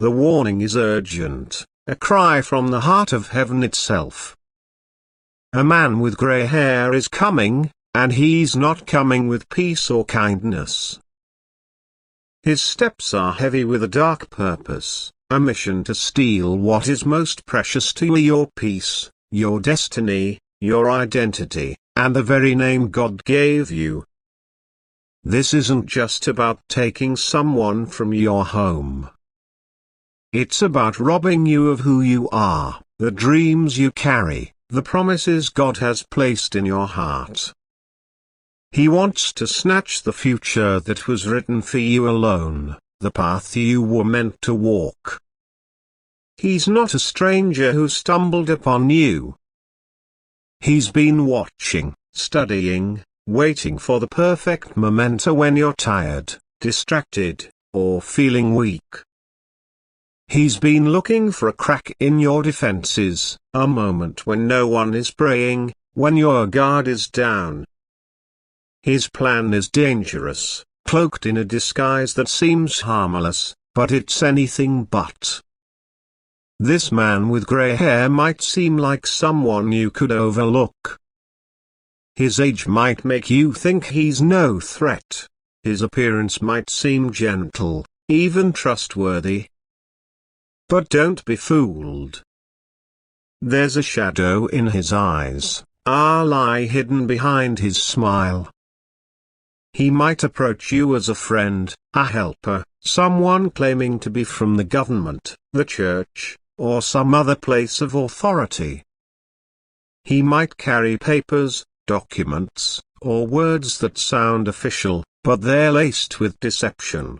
The warning is urgent, a cry from the heart of heaven itself. A man with grey hair is coming, and he's not coming with peace or kindness. His steps are heavy with a dark purpose, a mission to steal what is most precious to you: your peace, your destiny, your identity, and the very name God gave you. This isn't just about taking someone from your home. It's about robbing you of who you are, the dreams you carry, the promises God has placed in your heart. He wants to snatch the future that was written for you alone, the path you were meant to walk. He's not a stranger who stumbled upon you. He's been watching, studying, waiting for the perfect memento when you're tired, distracted, or feeling weak. He's been looking for a crack in your defenses, a moment when no one is praying, when your guard is down. His plan is dangerous, cloaked in a disguise that seems harmless, but it's anything but. This man with grey hair might seem like someone you could overlook. His age might make you think he's no threat. His appearance might seem gentle, even trustworthy. But don't be fooled. There's a shadow in his eyes, a lie hidden behind his smile. He might approach you as a friend, a helper, someone claiming to be from the government, the church, or some other place of authority. He might carry papers, documents, or words that sound official, but they're laced with deception.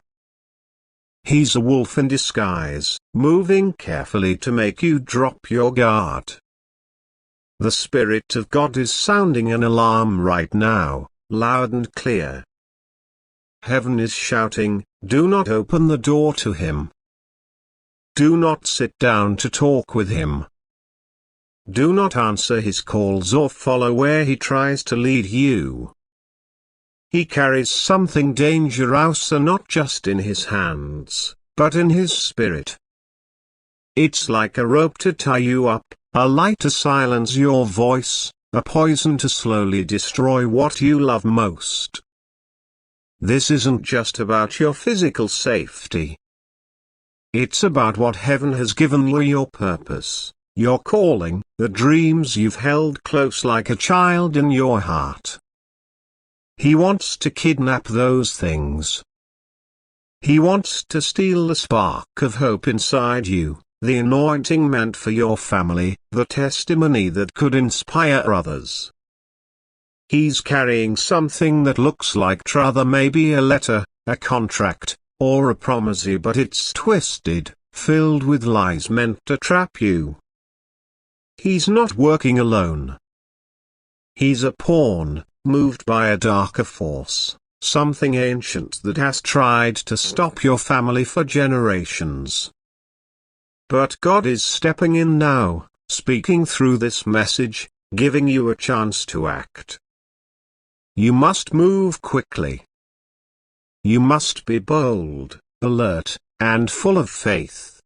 He's a wolf in disguise, moving carefully to make you drop your guard. The Spirit of God is sounding an alarm right now, loud and clear. Heaven is shouting, do not open the door to him. Do not sit down to talk with him. Do not answer his calls or follow where he tries to lead you. He carries something dangerous, not just in his hands, but in his spirit. It's like a rope to tie you up, a light to silence your voice, a poison to slowly destroy what you love most. This isn't just about your physical safety. It's about what heaven has given you: your purpose, your calling, the dreams you've held close like a child in your heart. He wants to kidnap those things. He wants to steal the spark of hope inside you, the anointing meant for your family, the testimony that could inspire others. He's carrying something that looks like truth, maybe a letter, a contract, or a promise, but it's twisted, filled with lies meant to trap you. He's not working alone. He's a pawn, moved by a darker force, something ancient that has tried to stop your family for generations. But God is stepping in now, speaking through this message, giving you a chance to act. You must move quickly. You must be bold, alert, and full of faith.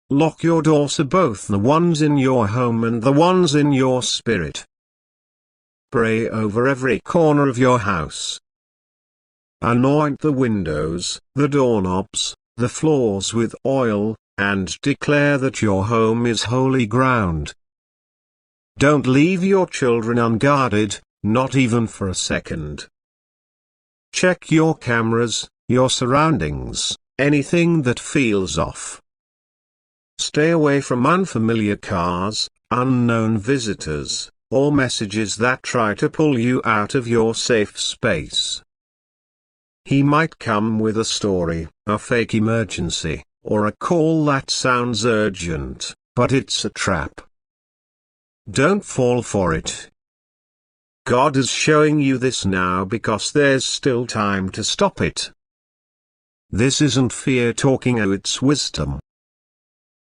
Lock your doors to both the ones in your home and the ones in your spirit. Pray over every corner of your house. Anoint the windows, the doorknobs, the floors with oil, and declare that your home is holy ground. Don't leave your children unguarded, not even for a second. Check your cameras, your surroundings, anything that feels off. Stay away from unfamiliar cars, unknown visitors, or messages that try to pull you out of your safe space. He might come with a story, a fake emergency, or a call that sounds urgent, but it's a trap. Don't fall for it. God is showing you this now because there's still time to stop it. This isn't fear talking, it's wisdom.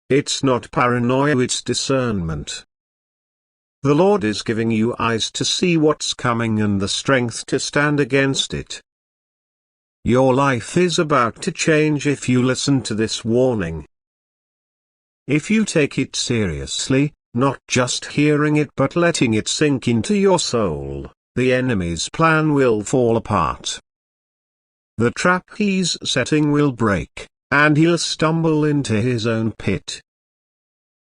It's not paranoia, it's discernment. The Lord is giving you eyes to see what's coming and the strength to stand against it. your life is about to change if you listen to this warning. If you take it seriously, not just hearing it but letting it sink into your soul, the enemy's plan will fall apart. The trap he's setting will break, and he'll stumble into his own pit.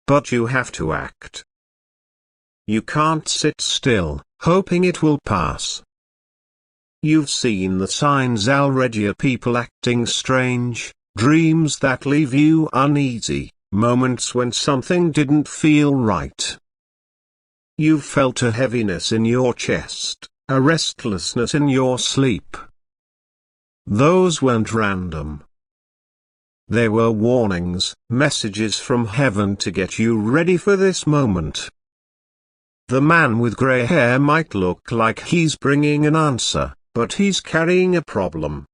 But you have to act. You can't sit still, hoping it will pass. You've seen the signs already of people acting strange, dreams that leave you uneasy, moments when something didn't feel right. You've felt a heaviness in your chest, a restlessness in your sleep. Those weren't random. They were warnings, messages from heaven to get you ready for this moment. The man with grey hair might look like he's bringing an answer, but he's carrying a problem.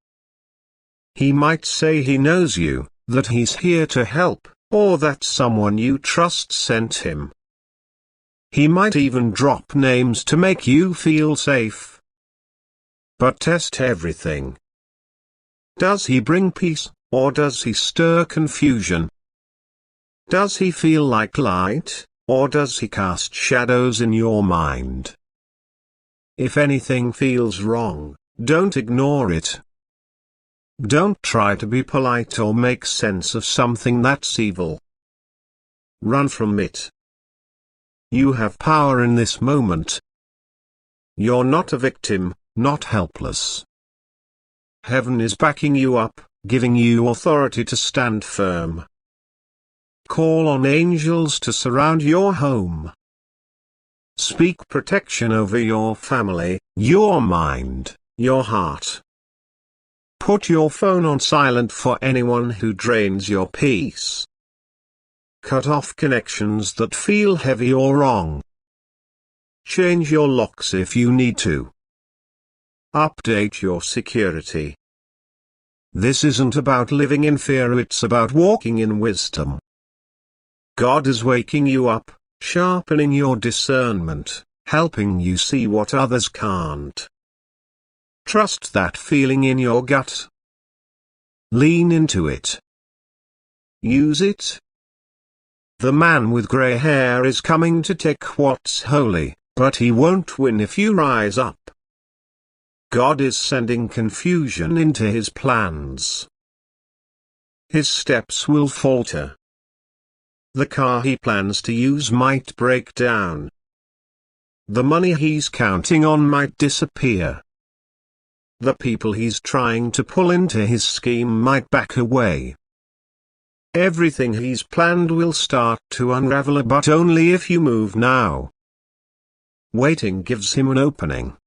He might say he knows you, that he's here to help, or that someone you trust sent him. He might even drop names to make you feel safe. But test everything. Does he bring peace, or does he stir confusion? Does he feel like light, or does he cast shadows in your mind? If anything feels wrong, don't ignore it. Don't try to be polite or make sense of something that's evil. Run from it. You have power in this moment. You're not a victim, not helpless. Heaven is backing you up, giving you authority to stand firm. Call on angels to surround your home. Speak protection over your family, your mind, your heart. Put your phone on silent for anyone who drains your peace. Cut off connections that feel heavy or wrong. Change your locks if you need to. Update your security. This isn't about living in fear, it's about walking in wisdom. God is waking you up, sharpening your discernment, helping you see what others can't. Trust that feeling in your gut. Lean into it. Use it. The man with grey hair is coming to take what's holy, but he won't win if you rise up. God is sending confusion into his plans. His steps will falter. The car he plans to use might break down. The money he's counting on might disappear. The people he's trying to pull into his scheme might back away. Everything he's planned will start to unravel, but only if you move now. Waiting gives him an opening.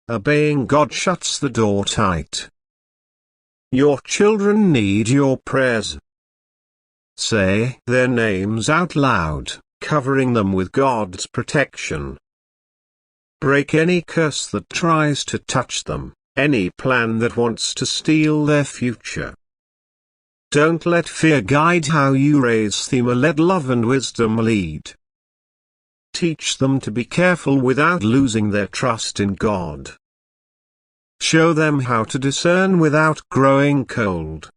Obeying God shuts the door tight. Your children need your prayers. Say their names out loud, covering them with God's protection. Break any curse that tries to touch them, any plan that wants to steal their future. Don't let fear guide how you raise them, let love and wisdom lead. Teach them to be careful without losing their trust in God. Show them how to discern without growing cold.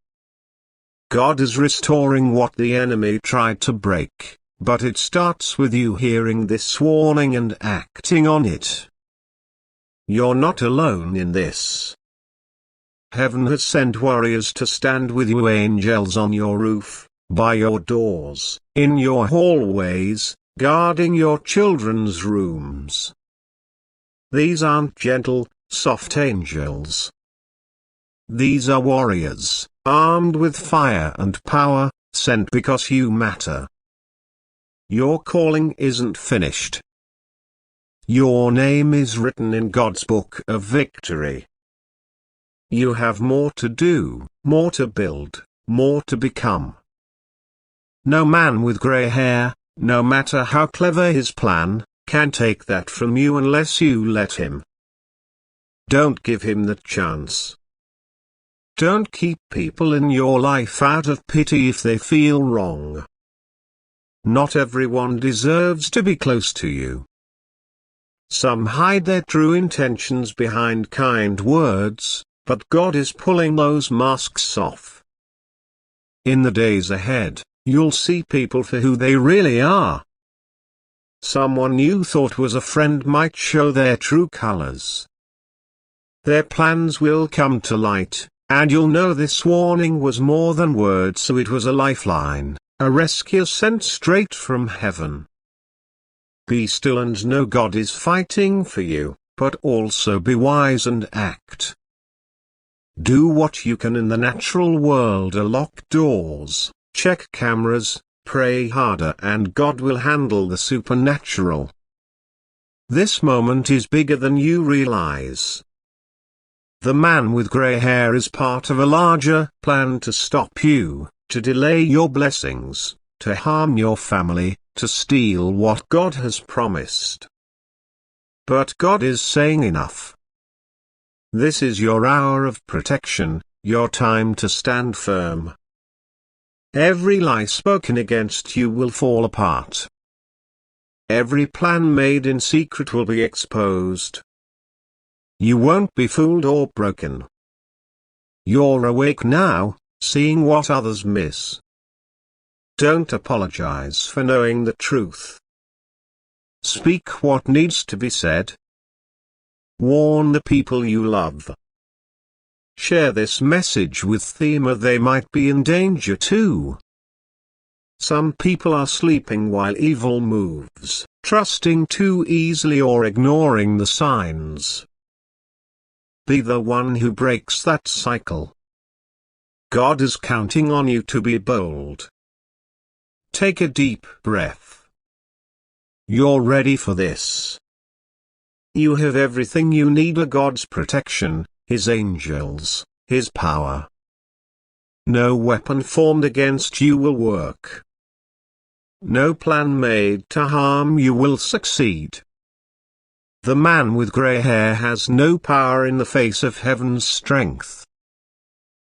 God is restoring what the enemy tried to break, but it starts with you hearing this warning and acting on it. You're not alone in this. Heaven has sent warriors to stand with you, angels on your roof, by your doors, in your hallways, guarding your children's rooms. These aren't gentle, soft angels. These are warriors, armed with fire and power, sent because you matter. Your calling isn't finished. Your name is written in God's book of victory. You have more to do, more to build, more to become. No man with grey hair, no matter how clever his plan, can take that from you unless you let him. Don't give him the chance. Don't keep people in your life out of pity if they feel wrong. Not everyone deserves to be close to you. Some hide their true intentions behind kind words, but God is pulling those masks off. In the days ahead, you'll see people for who they really are. Someone you thought was a friend might show their true colors. Their plans will come to light, and you'll know this warning was more than words, so it was a lifeline, a rescue sent straight from heaven. Be still and know God is fighting for you, but also be wise and act. Do what you can in the natural world, lock doors, check cameras, pray harder, and God will handle the supernatural. This moment is bigger than you realize. The man with gray hair is part of a larger plan to stop you, to delay your blessings, to harm your family, to steal what God has promised. But God is saying enough. This is your hour of protection, your time to stand firm. Every lie spoken against you will fall apart. Every plan made in secret will be exposed. You won't be fooled or broken. You're awake now, seeing what others miss. Don't apologize for knowing the truth. Speak what needs to be said. Warn the people you love. Share this message with them, or they might be in danger too. Some people are sleeping while evil moves, trusting too easily or ignoring the signs. Be the one who breaks that cycle. God is counting on you to be bold. Take a deep breath. You're ready for this. You have everything you need: God's protection, His angels, His power. No weapon formed against you will work. No plan made to harm you will succeed. The man with gray hair has no power in the face of heaven's strength.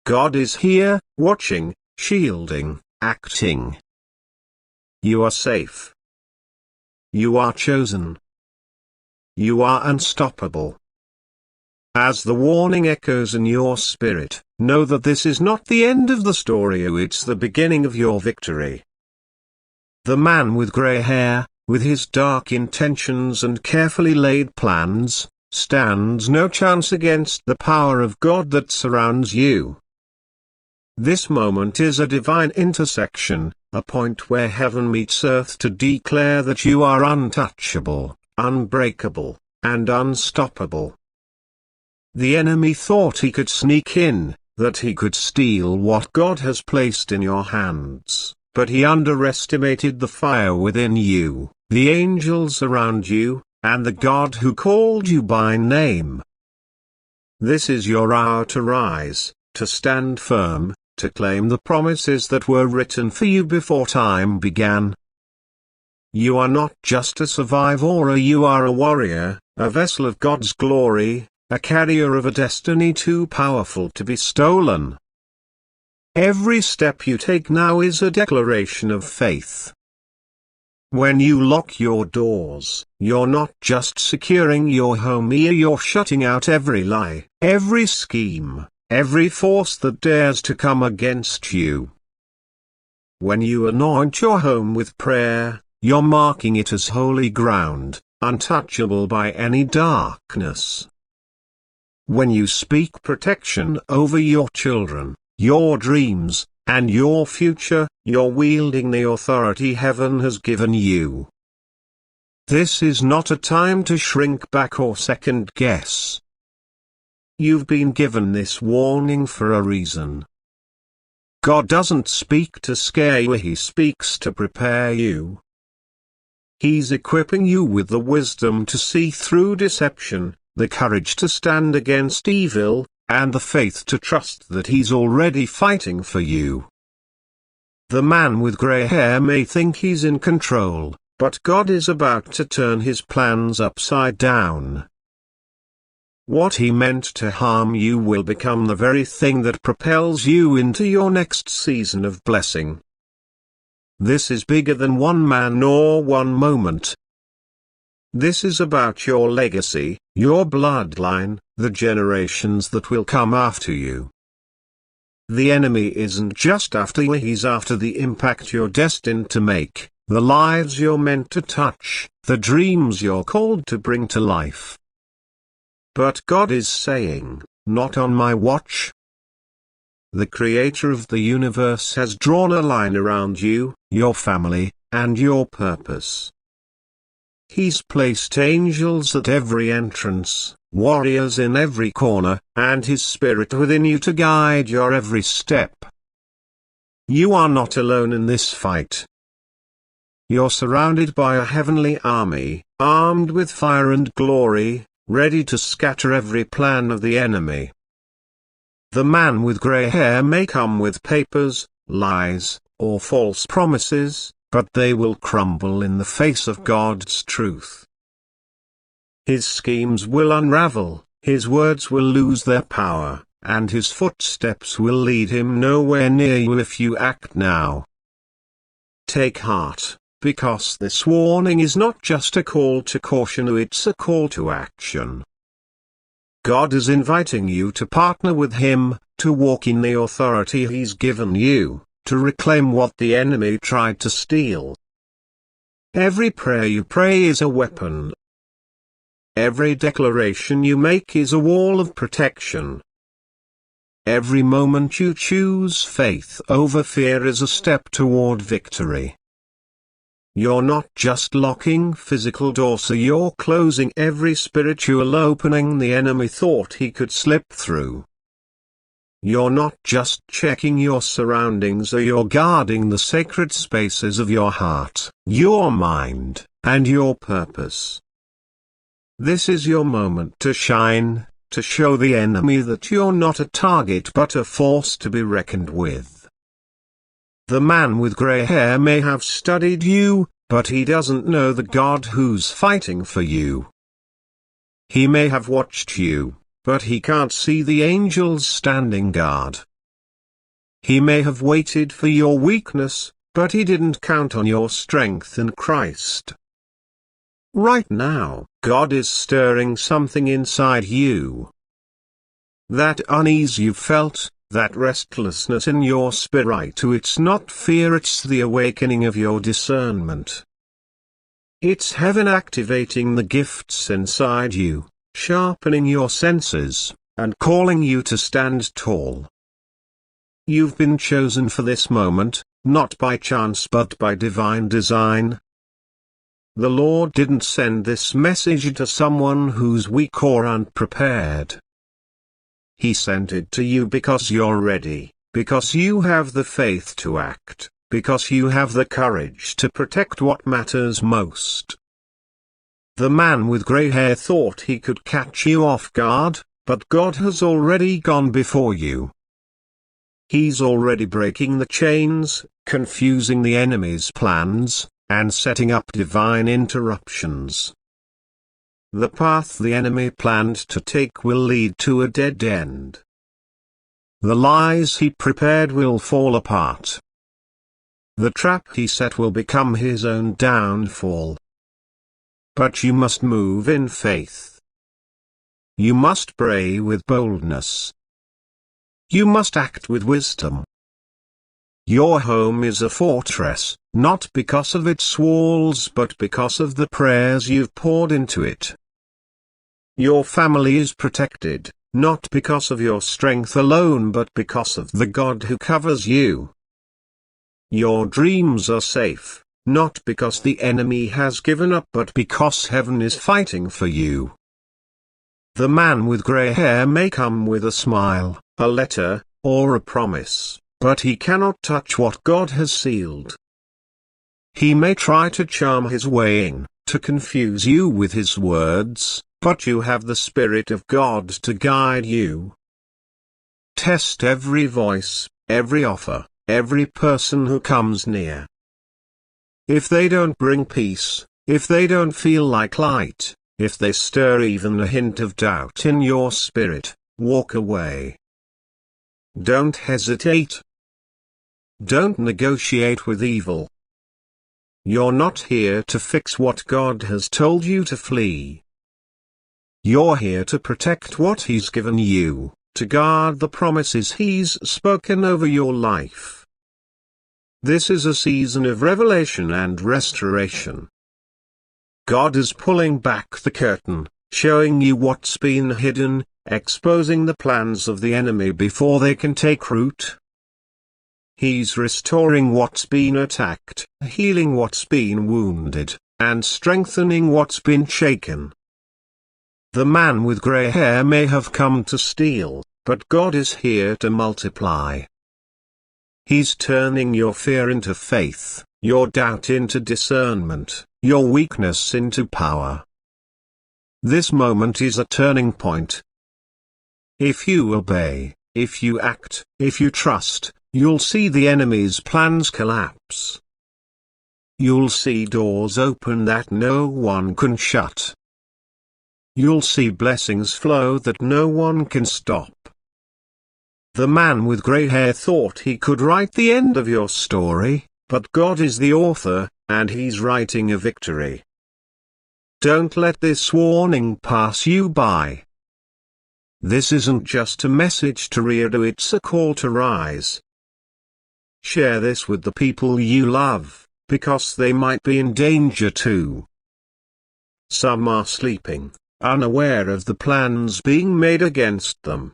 God is here, watching, shielding, acting. You are safe. You are chosen. You are unstoppable. As the warning echoes in your spirit, know that this is not the end of the story, it's the beginning of your victory. The man with gray hair, with his dark intentions and carefully laid plans, stands no chance against the power of God that surrounds you. This moment is a divine intersection, a point where heaven meets earth to declare that you are untouchable, unbreakable, and unstoppable. The enemy thought he could sneak in, that he could steal what God has placed in your hands, but he underestimated the fire within you, the angels around you, and the God who called you by name. This is your hour to rise, to stand firm, to claim the promises that were written for you before time began. You are not just a survivor, you are a warrior, a vessel of God's glory, a carrier of a destiny too powerful to be stolen. Every step you take now is a declaration of faith. When you lock your doors, you're not just securing your home, you're shutting out every lie, every scheme, every force that dares to come against you. When you anoint your home with prayer, you're marking it as holy ground, untouchable by any darkness. When you speak protection over your children, your dreams, and your future, you're wielding the authority heaven has given you. This is not a time to shrink back or second guess. You've been given this warning for a reason. God doesn't speak to scare you, He speaks to prepare you. He's equipping you with the wisdom to see through deception, the courage to stand against evil, and the faith to trust that He's already fighting for you. The man with gray hair may think he's in control, but God is about to turn his plans upside down. What he meant to harm you will become the very thing that propels you into your next season of blessing. This is bigger than one man or one moment. This is about your legacy, your bloodline, the generations that will come after you. The enemy isn't just after you, he's after the impact you're destined to make, the lives you're meant to touch, the dreams you're called to bring to life. But God is saying, not on my watch. The Creator of the universe has drawn a line around you, your family, and your purpose. He's placed angels at every entrance, warriors in every corner, and His Spirit within you to guide your every step. You are not alone in this fight. You're surrounded by a heavenly army, armed with fire and glory, ready to scatter every plan of the enemy. The man with grey hair may come with papers, lies, or false promises, but they will crumble in the face of God's truth. His schemes will unravel, his words will lose their power, and his footsteps will lead him nowhere near you if you act now. Take heart, because this warning is not just a call to caution, it's a call to action. God is inviting you to partner with Him, to walk in the authority He's given you, to reclaim what the enemy tried to steal. Every prayer you pray is a weapon. Every declaration you make is a wall of protection. Every moment you choose faith over fear is a step toward victory. You're not just locking physical doors, you're closing every spiritual opening the enemy thought he could slip through. You're not just checking your surroundings, you're guarding the sacred spaces of your heart, your mind, and your purpose. This is your moment to shine, to show the enemy that you're not a target but a force to be reckoned with. The man with grey hair may have studied you, but he doesn't know the God who's fighting for you. He may have watched you, but he can't see the angels standing guard. He may have waited for your weakness, but he didn't count on your strength in Christ. Right now, God is stirring something inside you. That unease you felt, that restlessness in your spirit, it's not fear, it's the awakening of your discernment. It's heaven activating the gifts inside you, sharpening your senses, and calling you to stand tall. You've been chosen for this moment, not by chance but by divine design. The Lord didn't send this message to someone who's weak or unprepared. He sent it to you because you're ready, because you have the faith to act, because you have the courage to protect what matters most. The man with grey hair thought he could catch you off guard, but God has already gone before you. He's already breaking the chains, confusing the enemy's plans, and setting up divine interruptions. The path the enemy planned to take will lead to a dead end. The lies he prepared will fall apart. The trap he set will become his own downfall. But you must move in faith. You must pray with boldness. You must act with wisdom. Your home is a fortress, not because of its walls but because of the prayers you've poured into it. Your family is protected, not because of your strength alone but because of the God who covers you. Your dreams are safe, not because the enemy has given up but because heaven is fighting for you. The man with grey hair may come with a smile, a letter, or a promise, but he cannot touch what God has sealed. He may try to charm his way in, to confuse you with his words, but you have the Spirit of God to guide you. Test every voice, every offer, every person who comes near. If they don't bring peace, if they don't feel like light, if they stir even a hint of doubt in your spirit, walk away. Don't hesitate. Don't negotiate with evil. You're not here to fix what God has told you to flee. You're here to protect what He's given you, to guard the promises He's spoken over your life. This is a season of revelation and restoration. God is pulling back the curtain, showing you what's been hidden, exposing the plans of the enemy before they can take root. He's restoring what's been attacked, healing what's been wounded, and strengthening what's been shaken. The man with grey hair may have come to steal, but God is here to multiply. He's turning your fear into faith, your doubt into discernment, your weakness into power. This moment is a turning point. If you obey, if you act, if you trust, you'll see the enemy's plans collapse. You'll see doors open that no one can shut. You'll see blessings flow that no one can stop. The man with grey hair thought he could write the end of your story, but God is the author, and He's writing a victory. Don't let this warning pass you by. This isn't just a message to redo, it's a call to rise. Share this with the people you love, because they might be in danger too. Some are sleeping, unaware of the plans being made against them.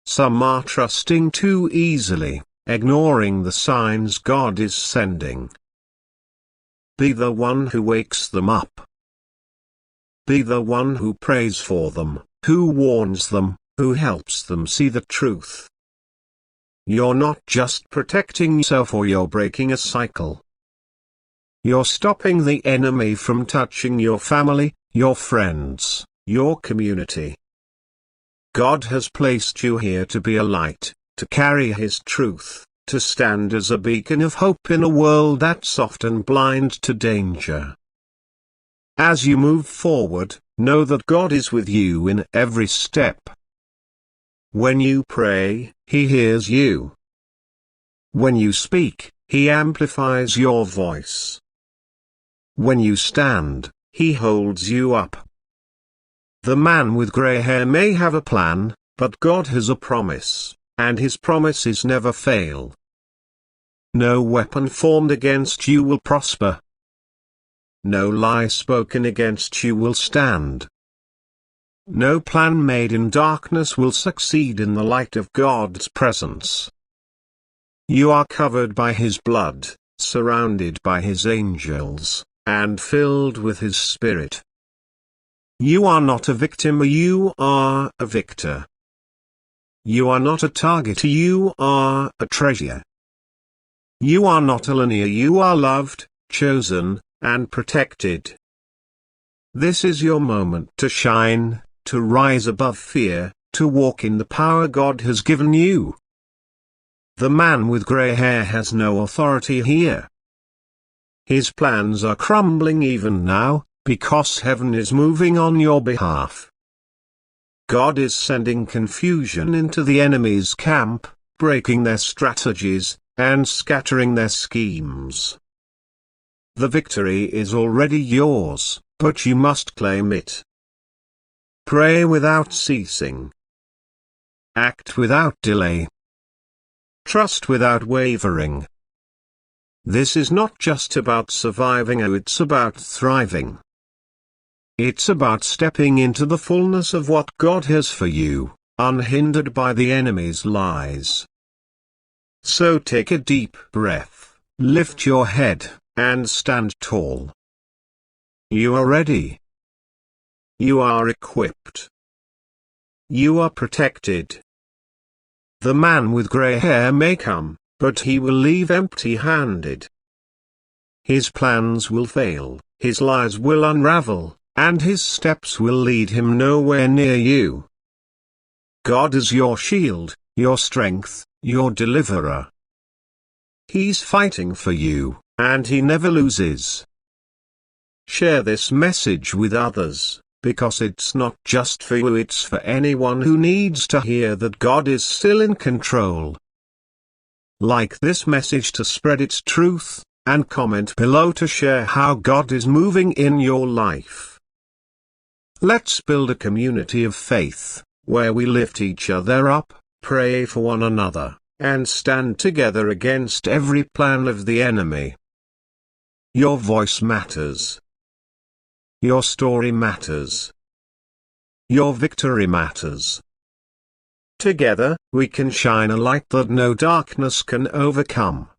Some are trusting too easily, ignoring the signs God is sending. Be the one who wakes them up. Be the one who prays for them, who warns them, who helps them see the truth. You're not just protecting yourself, or you're breaking a cycle. You're stopping the enemy from touching your family, your friends, your community. God has placed you here to be a light, to carry His truth, to stand as a beacon of hope in a world that's often blind to danger. As you move forward, know that God is with you in every step. When you pray, He hears you. When you speak, He amplifies your voice. When you stand, He holds you up. The man with grey hair may have a plan, but God has a promise, and His promises never fail. No weapon formed against you will prosper. No lie spoken against you will stand. No plan made in darkness will succeed in the light of God's presence. You are covered by His blood, surrounded by His angels, and filled with His Spirit. You are not a victim, you are a victor. You are not a target, you are a treasure. You are not a linear, you are loved, chosen, and protected. This is your moment to shine, to rise above fear, to walk in the power God has given you. The man with grey hair has no authority here. His plans are crumbling even now, because heaven is moving on your behalf. God is sending confusion into the enemy's camp, breaking their strategies, and scattering their schemes. The victory is already yours, but you must claim it. Pray without ceasing. Act without delay. Trust without wavering. This is not just about surviving, it's about thriving. It's about stepping into the fullness of what God has for you, unhindered by the enemy's lies. So take a deep breath, lift your head, and stand tall. You are ready. You are equipped. You are protected. The man with grey hair may come, but he will leave empty-handed. His plans will fail, his lies will unravel, and his steps will lead him nowhere near you. God is your shield, your strength, your deliverer. He's fighting for you, and He never loses. Share this message with others, because it's not just for you, it's for anyone who needs to hear that God is still in control. Like this message to spread its truth, and comment below to share how God is moving in your life. Let's build a community of faith, where we lift each other up, pray for one another, and stand together against every plan of the enemy. Your voice matters. Your story matters. Your victory matters. Together, we can shine a light that no darkness can overcome.